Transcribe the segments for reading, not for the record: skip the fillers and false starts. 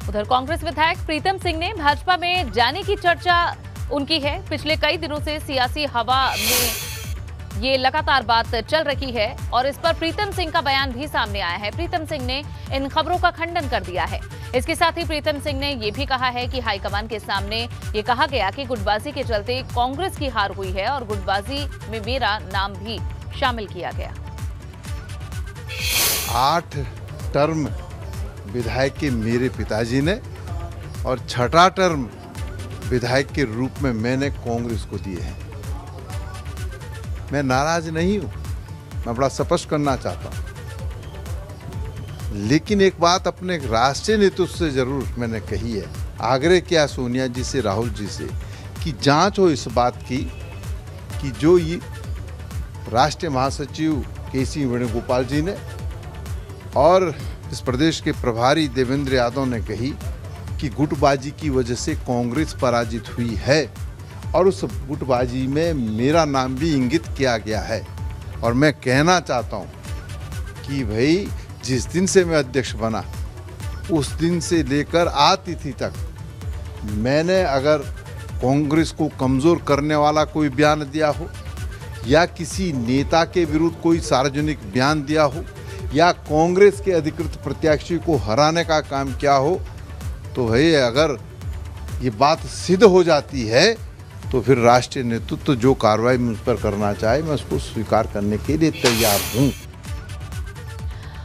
उधर कांग्रेस विधायक प्रीतम सिंह ने भाजपा में जाने की चर्चा उनकी है। पिछले कई दिनों से सियासी हवा में ये लगातार बात चल रही है और इस पर प्रीतम सिंह का बयान भी सामने आया है। प्रीतम सिंह ने इन खबरों का खंडन कर दिया है। इसके साथ ही प्रीतम सिंह ने यह भी कहा है कि हाईकमान के सामने ये कहा गया कि गुटबाजी के चलते कांग्रेस की हार हुई है और गुटबाजी में मेरा नाम भी शामिल किया गया। 8 टर्म विधायक के मेरे पिताजी ने और 6ठा टर्म विधायक के रूप में मैंने कांग्रेस को दिए हैं। मैं नाराज नहीं हूं, मैं बड़ा स्पष्ट करना चाहता हूं, लेकिन एक बात अपने राष्ट्रीय नेतृत्व से जरूर मैंने कही है, आग्रह किया सोनिया जी से, राहुल जी से कि जांच हो इस बात की कि जो ये राष्ट्रीय महासचिव केसी वेणुगोपाल जी ने और इस प्रदेश के प्रभारी देवेंद्र यादव ने कही कि गुटबाजी की वजह से कांग्रेस पराजित हुई है और उस गुटबाजी में मेरा नाम भी इंगित किया गया है। और मैं कहना चाहता हूं कि भाई जिस दिन से मैं अध्यक्ष बना उस दिन से लेकर आज तिथि तक मैंने अगर कांग्रेस को कमज़ोर करने वाला कोई बयान दिया हो या किसी नेता के विरुद्ध कोई सार्वजनिक बयान दिया हो या कांग्रेस के अधिकृत प्रत्याशी को हराने का काम किया हो, तो भाई अगर ये बात सिद्ध हो जाती है तो फिर राष्ट्रीय नेतृत्व जो कार्रवाई मुझ पर करना चाहे मैं उसको स्वीकार करने के लिए तैयार हूं।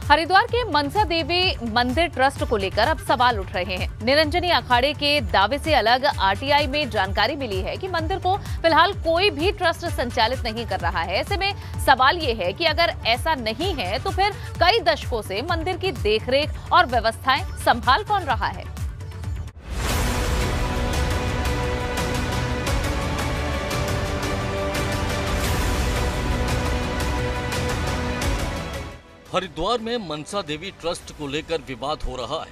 हरिद्वार के मनसा देवी मंदिर ट्रस्ट को लेकर अब सवाल उठ रहे हैं। निरंजनी अखाड़े के दावे से अलग आरटीआई में जानकारी मिली है कि मंदिर को फिलहाल कोई भी ट्रस्ट संचालित नहीं कर रहा है। ऐसे में सवाल ये है कि अगर ऐसा नहीं है तो फिर कई दशकों से मंदिर की देखरेख और व्यवस्थाएं संभाल कौन रहा है। हरिद्वार में मनसा देवी ट्रस्ट को लेकर विवाद हो रहा है।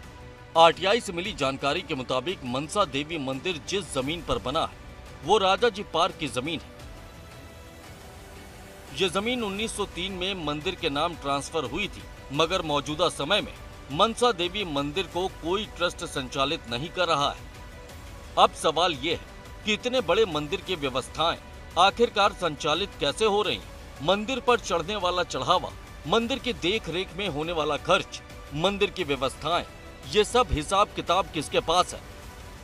आरटीआई से मिली जानकारी के मुताबिक मनसा देवी मंदिर जिस जमीन पर बना है वो राजा जी पार्क की जमीन है। ये जमीन 1903 में मंदिर के नाम ट्रांसफर हुई थी, मगर मौजूदा समय में मनसा देवी मंदिर को कोई ट्रस्ट संचालित नहीं कर रहा है। अब सवाल ये है कि इतने बड़े मंदिर की व्यवस्थाएं आखिरकार संचालित कैसे हो रही? मंदिर पर चढ़ने वाला चढ़ावा, मंदिर की देख रेख में होने वाला खर्च, मंदिर की व्यवस्थाएं, ये सब हिसाब किताब किसके पास है?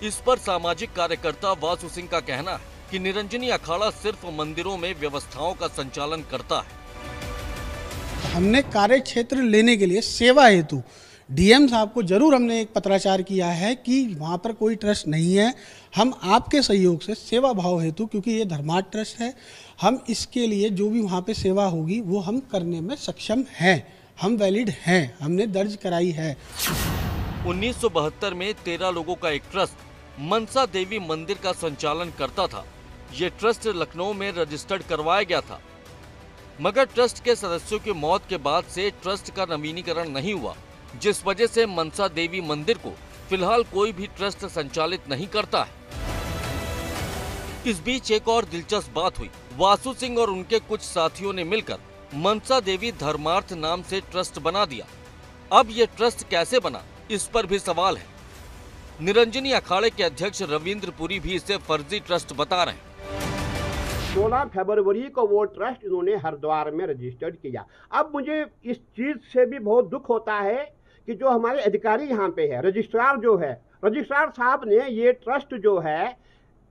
इस पर सामाजिक कार्यकर्ता वासु सिंह का कहना है कि निरंजनी अखाड़ा सिर्फ मंदिरों में व्यवस्थाओं का संचालन करता है। हमने कार्य क्षेत्र लेने के लिए सेवा हेतु डीएम साहब को जरूर हमने एक पत्राचार किया है कि वहाँ पर कोई ट्रस्ट नहीं है, हम आपके सहयोग से सेवा भाव हेतु, क्योंकि ये धर्मार्थ ट्रस्ट है, हम इसके लिए जो भी वहाँ पे सेवा होगी वो हम करने में सक्षम हैं, हम वैलिड हैं, हमने दर्ज कराई है। 1972 में 13 लोगों का एक ट्रस्ट मनसा देवी मंदिर का संचालन करता था। ये ट्रस्ट लखनऊ में रजिस्टर्ड करवाया गया था, मगर ट्रस्ट के सदस्यों की मौत के बाद से ट्रस्ट का नवीनीकरण नहीं हुआ, जिस वजह से मनसा देवी मंदिर को फिलहाल कोई भी ट्रस्ट संचालित नहीं करता है। इस बीच एक और दिलचस्प बात हुई। वासु सिंह और उनके कुछ साथियों ने मिलकर मनसा देवी धर्मार्थ नाम से ट्रस्ट बना दिया। अब ये ट्रस्ट कैसे बना, इस पर भी सवाल है। निरंजनी अखाड़े के अध्यक्ष रविंद्र पुरी भी इसे फर्जी ट्रस्ट बता रहे हैं। 16 फरवरी को वो ट्रस्ट इन्होंने हरिद्वार में रजिस्टर्ड किया। अब मुझे इस चीज से भी बहुत दुख होता है कि जो हमारे अधिकारी यहाँ पे है, रजिस्ट्रार जो है, रजिस्ट्रार साहब ने ये ट्रस्ट जो है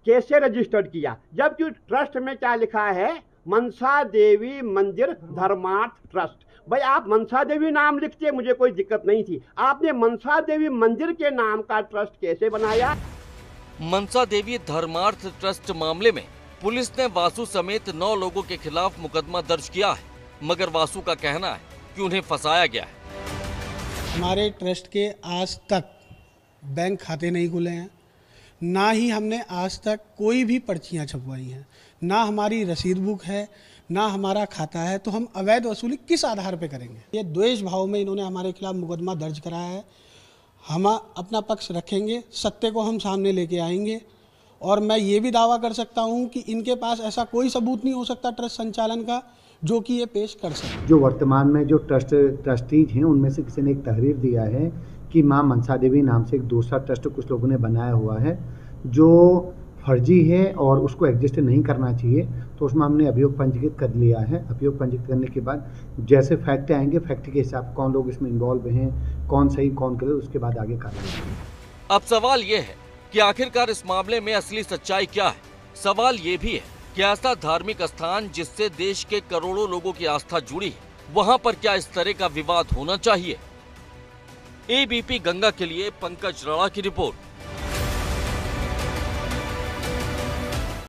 कैसे रजिस्टर्ड किया, जबकि ट्रस्ट में क्या लिखा है, मनसा देवी मंदिर धर्मार्थ ट्रस्ट। भाई आप मनसा देवी नाम लिखते मुझे कोई दिक्कत नहीं थी, आपने मनसा देवी मंदिर के नाम का ट्रस्ट कैसे बनाया? मनसा देवी धर्मार्थ ट्रस्ट मामले में पुलिस ने वासु समेत 9 लोगों के खिलाफ मुकदमा दर्ज किया है, मगर वासु का कहना है कि उन्हें फंसाया गया है। हमारे ट्रस्ट के आज तक बैंक खाते नहीं खुले हैं, ना ही हमने आज तक कोई भी पर्चियां छपवाई हैं, ना हमारी रसीद बुक है, ना हमारा खाता है, तो हम अवैध वसूली किस आधार पे करेंगे? ये द्वेष भाव में इन्होंने हमारे खिलाफ मुकदमा दर्ज कराया है। हम अपना पक्ष रखेंगे, सत्य को हम सामने लेके आएंगे और मैं ये भी दावा कर सकता हूँ कि इनके पास ऐसा कोई सबूत नहीं हो सकता ट्रस्ट संचालन का जो कि ये पेश कर सके। जो वर्तमान में जो ट्रस्टीज हैं उनमें से किसी ने एक तहरीर दिया है कि मां मनसा देवी नाम से एक दूसरा ट्रस्ट कुछ लोगों ने बनाया हुआ है जो फर्जी है और उसको एग्जिस्ट नहीं करना चाहिए। तो उसमें हमने अभियोग पंजीकृत कर लिया है। अभियोग पंजीकृत करने के बाद जैसे फैक्ट आएंगे, फैक्ट के हिसाब कौन लोग इसमें इन्वॉल्व हैं, कौन सही कौन गलत, उसके बाद आगे कार्रवाई होगी। अब सवाल ये है कि आखिरकार इस मामले में असली सच्चाई क्या है। सवाल ये भी है कि ऐसा धार्मिक स्थान जिससे देश के करोड़ों लोगों की आस्था जुड़ी है, वहां पर क्या इस तरह का विवाद होना चाहिए? एबीपी गंगा के लिए पंकज राणा की रिपोर्ट।